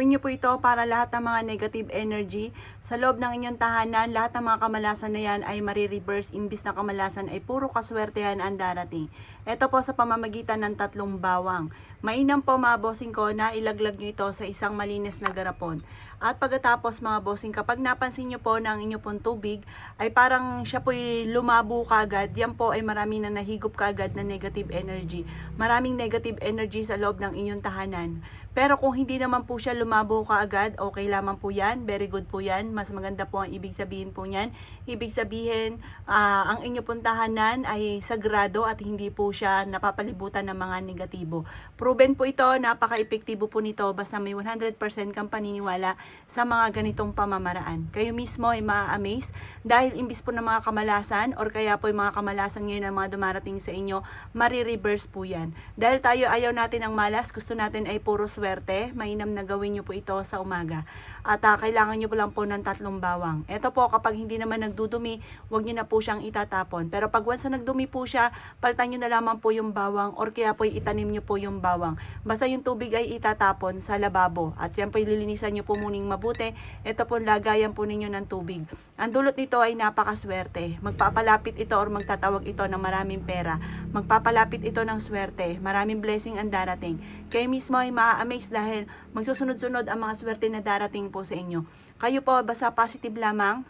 Gawin niyo po ito para lahat ng mga negative energy sa loob ng inyong tahanan, lahat ng mga kamalasan na yan ay marireverse, imbis na kamalasan ay puro kaswertehan ang darating. Ito po sa pamamagitan ng 3 bawang. Mainam po mga bossing ko na ilaglag niyo ito sa isang malinis na garapon. At pagkatapos mga bossing, kapag napansin niyo po ng inyong pong tubig ay parang siya po lumabo kagad, yan po ay marami na nahigop kagad na negative energy. Maraming negative energy sa loob ng inyong tahanan. Pero kung hindi naman po siya lumabo kaagad, okay lamang po yan, very good po yan. Mas maganda po ang ibig sabihin po niyan. Ibig sabihin, ang inyo pong tahanan ay sagrado at hindi po siya napapalibutan ng mga negatibo. Proven po ito, napaka-epektibo po nito basta may 100% kang paniniwala sa mga ganitong pamamaraan. Kayo mismo ay ma-amaze dahil imbis po ng mga kamalasan or kaya po yung mga kamalasan ngayon na mga dumarating sa inyo, marireverse po yan. Dahil tayo ayaw natin ang malas, gusto natin ay puro swerte, mainam na gawin nyo po ito sa umaga. At kailangan nyo po lang po ng 3 bawang. Ito po, kapag hindi naman nagdudumi, huwag nyo na po siyang itatapon. Pero pag once na nagdumi po siya, palitan nyo na lamang po yung bawang or kaya po itanim nyo po yung bawang. Basta yung tubig ay itatapon sa lababo. At yan po ililinisan nyo po muning mabuti. Ito po lagayan po ninyo ng tubig. Ang dulot nito ay napakaswerte. Magpapalapit ito or magtatawag ito ng maraming pera. Magpapalapit ito ng swerte. Maraming blessing ang darating. Kayo mismo ay ma-amaze dahil magsusunod-sunod ang mga swerte na darating po sa inyo. Kayo po, basta positive lamang.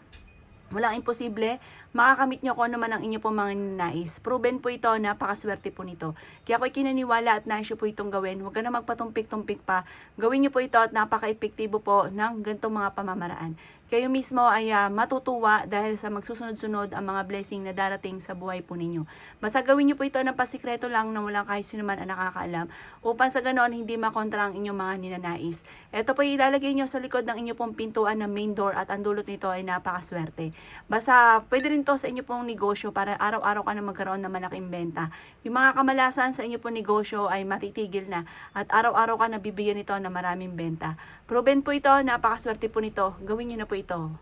Walang imposible, makakamit nyo kung ano man ang inyo pong mga ninais. Proven po ito, napakaswerte po nito. Kaya ako'y kinaniwala at nais po itong gawin. Huwag ka na magpatumpik-tumpik pa. Gawin nyo po ito at napaka-epektibo po ng ganitong mga pamamaraan. Kayo mismo ay matutuwa dahil sa magsusunod-sunod ang mga blessing na darating sa buhay po ninyo. Basta gawin nyo po ito ng pasikreto lang na walang kahit sino man ang nakakaalam upang sa ganoon hindi makontra ang inyong mga ninanais. Ito po ilalagay nyo sa likod ng inyong pong pintuan ng main door at ang dulot nito ay napakaswerte. Basta pwede rin to sa inyo pong negosyo para araw-araw ka na magkaroon ng malaking benta. Yung mga kamalasan sa inyo pong negosyo ay matitigil na at araw-araw ka nabibigyan nito ng maraming benta. Proven po ito, napakaswerte po nito. Gawin nyo na po ito.